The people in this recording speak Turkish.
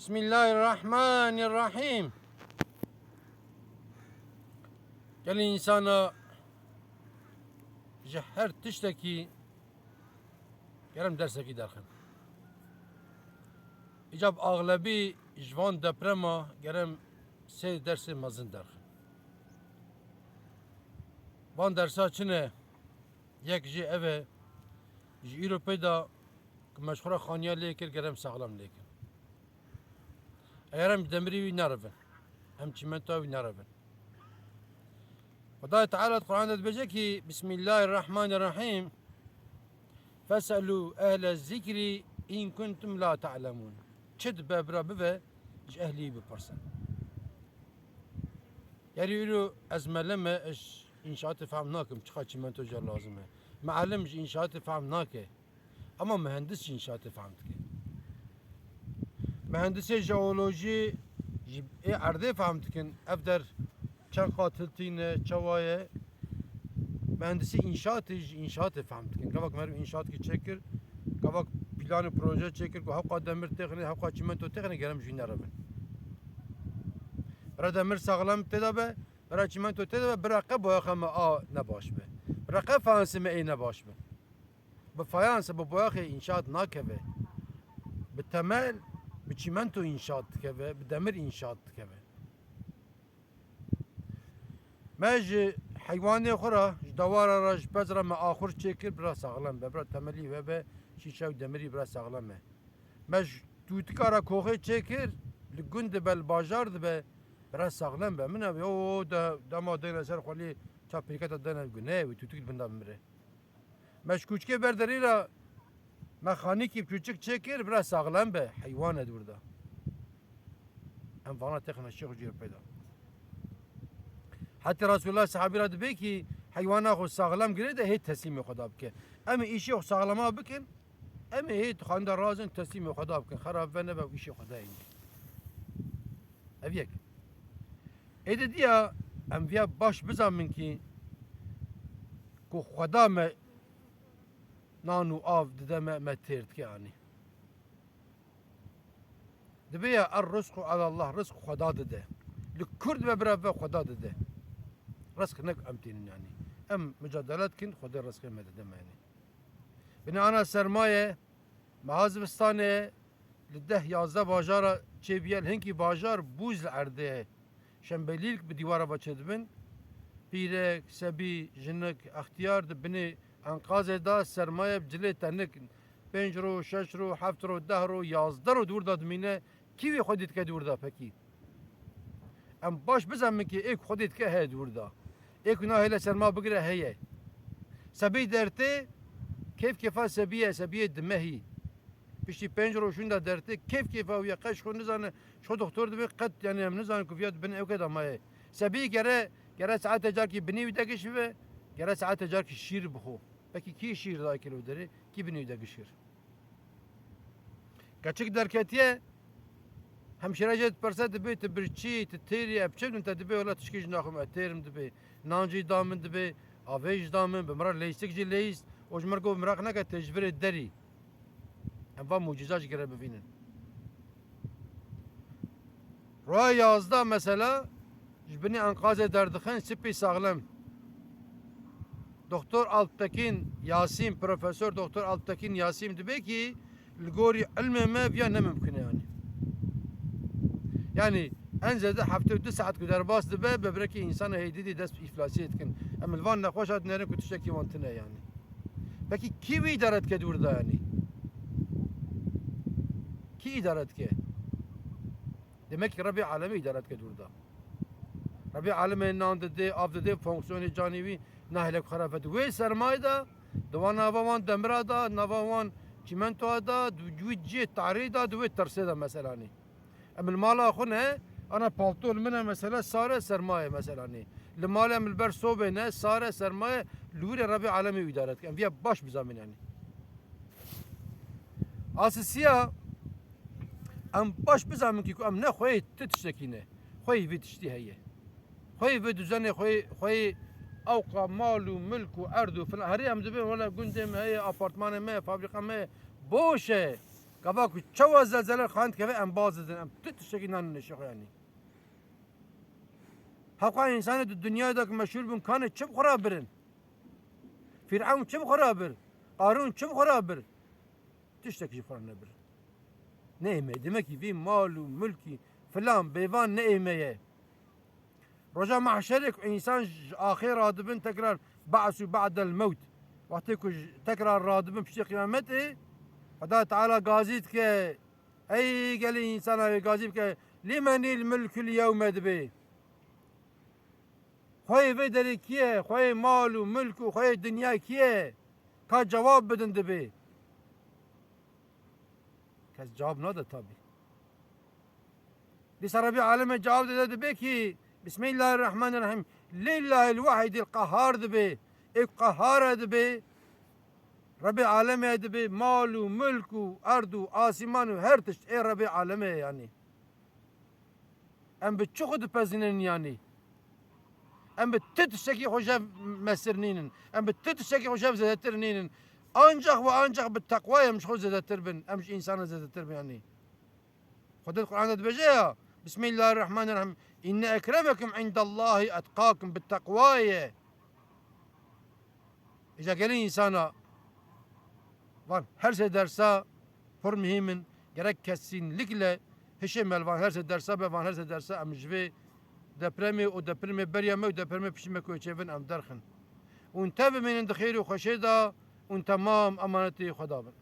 Bismillahirrahmanirrahim. Gel insana her tişteki gerem derseki derken. İcab ağlabi jvan deprema gerem sey dersi mazın derken. Van dersa çine yek ji eve ji Avrupa'da meşhura xaniya lekir gerem sağlam lekir. Eğer hem demiri narvin hem çimento narvin. Allah Teala Kur'an'da diyecek ki Bismillahirrahmanirrahim. Feselu ehle zikri in kuntum la ta'lemun. Çed bebra ve ehli biparsan. Yani yürü ezmeleme eş inşaatı fahm nakim çıka çimento jar lazım. Mealim inşaatı fahm nake. Ama mühendis inşaatı fahm ki. Mühendisi jeoloji arde fahm dikin evder çan katiltine çavaye mühendisi inşaatı fahm dikin. Kavak meru inşaat ki çekir. Kavak planı proje çekir. Havka demir teknik, havka çimento teknik gelem jiner ben. Bira demir sağlam tedabe, bira çimento tedabe, bira boya kama a ne baş be. Bira fayansı me ne baş be. Bu fayansı bu boya inşaat nakeve. Bu temel bu çimento inşaat keve, bu demir inşaat keve. Mej hayvanı khora davara raj bezra me akhur çekir bira sağlam be. Bira temeli ve be şişe demiri bira sağlam be. Mej tutkara kohe çekir لگند بل بازار دبه برای ساغلم به من او دما دین سر خالی تا پیکت دین گناه و تو تکل بندم مره مشکوچ که برداری را مخانی کی küçük çekir biraz sağlam be hayvan edurda. Hem bana tekne şeyh cür peyda. Hatta Resulullah sahabira dibe ki hayvana xo sağlam gire de hiç teslim xuda bke. Ama işi xo sağlama bikin. Ama hiç xanda razın teslim xuda bikin. Xarab ve ne be işi xuda indi. Eviyek. Ede diya enbiya baş bizamin ki ku xuda me nanu av dide me tert ki yani. Dibe ya er-rızku alallah rızk xuda dide. Kurd ve beraber xuda dide. Rızk nek emtinin yani. Em mücadelet kin xuda rızkı mededem yani. Bina ana sermaye Mahazbistane لده 11 باجارا چیبیل هنگی باجار بوز عرده شنبلیل به دیواره بچه دبن پیره سبی جنک اختیار دبنی انقاذ دا سرمایه بجلی تنک 5 رو 6 رو 7 رو 10 رو 11 رو دور دادمینه کیوی خودت که دور دا پکی ام باش بزنم که ایک خودت که هی دور دا ایک ناهیل سرمایه بگیره هیه سبی درته کیفا سبیه دمهی پشتی 5 روشون دا درته کیف و یقش خون نزانه شو دکتر دبی قد یعنی هم نزانه کفیات بن او کدا مایه سبی گره ساعت جار کی بنی ودگش و گره ساعت جار کی شیر بخو پکی کی شیر دا کلو داره کی بنی ودگش شیر کچک درکتیه همشراجت پرسه دبی تبرچی تتیری ابچن انت دبی ولا تشکیج ناخم اتیرم دبی نانجی دامن دبی آویج دامن بمرا لیستک جی لیست اوجمرگو مراق نکه تجبر دری و mucizaç görebilinin. Rüya yazda mesela beni enkaz ederdiğin sipi sağlam. Doktor Alptekin Yasim, Profesör Doktor Alptekin Yasim dibe ki Ligori ilmeme biya ne mümkün yani. Yani en zede hafta 2 saat kadar bas dibe bebreki insana heydidi dest iflasi etkin. Ama ilvan nekhoş adnerin kutuştaki vantine yani. Peki kimi idaret kedi burada yani? Ki idaret ke? Demek ki Rabbi alemi idaret ke durda. Rabbi alemi nan dedi, av dedi, fonksiyonu canivi nahlek harafet. Ve sermaye da, duvan navavan demira da, navavan çimento da, duvici tari da, duvi terse da mesela ni. Emel mala khune, ana paltol mine mesela sare sermaye mesela ni. Limale emel ber sobe ne, sare sermaye, lüri Rabbi alemi idaret ke. Enviya baş bizamin yani. Asisiya ام باش بزنم که ام نه خوی تتشتکینه خوی ویتشتی هیه خوی و düzene خوی اوقا مال و ملک و ارض و فلان هری هم دبی ولا گندم هی آپارتمان ما فابریکا ما بوشه Gava ku çava zelzele khand keve em bazedin em tut şekinan neşo yani. Hakka insanı dünyada meşhur bun kanı çim kharabirin. Firavun çim kharabir. Karun çim kharabir. Tişteki falan ne bir. Ne eme demek ki bir malu mülki falan beyvan ne emeye. Roja mahşerek insan ahir radibin tekrar ba'su ba'del mevt. Vakti ku tekrar radibin pişti kıyameti. Hada Teala gazit ke ey geli insana gazip ke limenil mülkül yevmed bi. Khoy ve deri kiye, khoy malu mülkü, khoy dünya kiye. Ka cevap bedin dibi. Kes cevap ne de tabi. Biz Rabbi aleme cevap dedi be ki Bismillahirrahmanirrahim. Lillahil vahidil kahhar dibi. İlk kahhar dibi. Rabbi aleme dibi. Malu, mülkü, ardu, asimanu her tişt. Ey Rabbi aleme yani. Em bir çok pezinin yani. Em bir tütüşeki hoca mesirninin. Em bir tütüşeki hoca zedetirninin. Ancak ve ancak bir takvaya mş hoca zedetir bin. Em insanı zedetir bin yani. Kudet Kur'an'da dibece ya. Bismillahirrahmanirrahim. İnne ekremekum indallahi etkakum bit takvaya. İşte gelin insana var her şey derse por mühimin gerek kesinlikle heşemel var her şey derse be var her şey derse amjve depremi o depremi beriyame o depremi pişme koçevin am derxin. Un tabi min khayr و خوشی دا un tamam amaneti Xuda bin.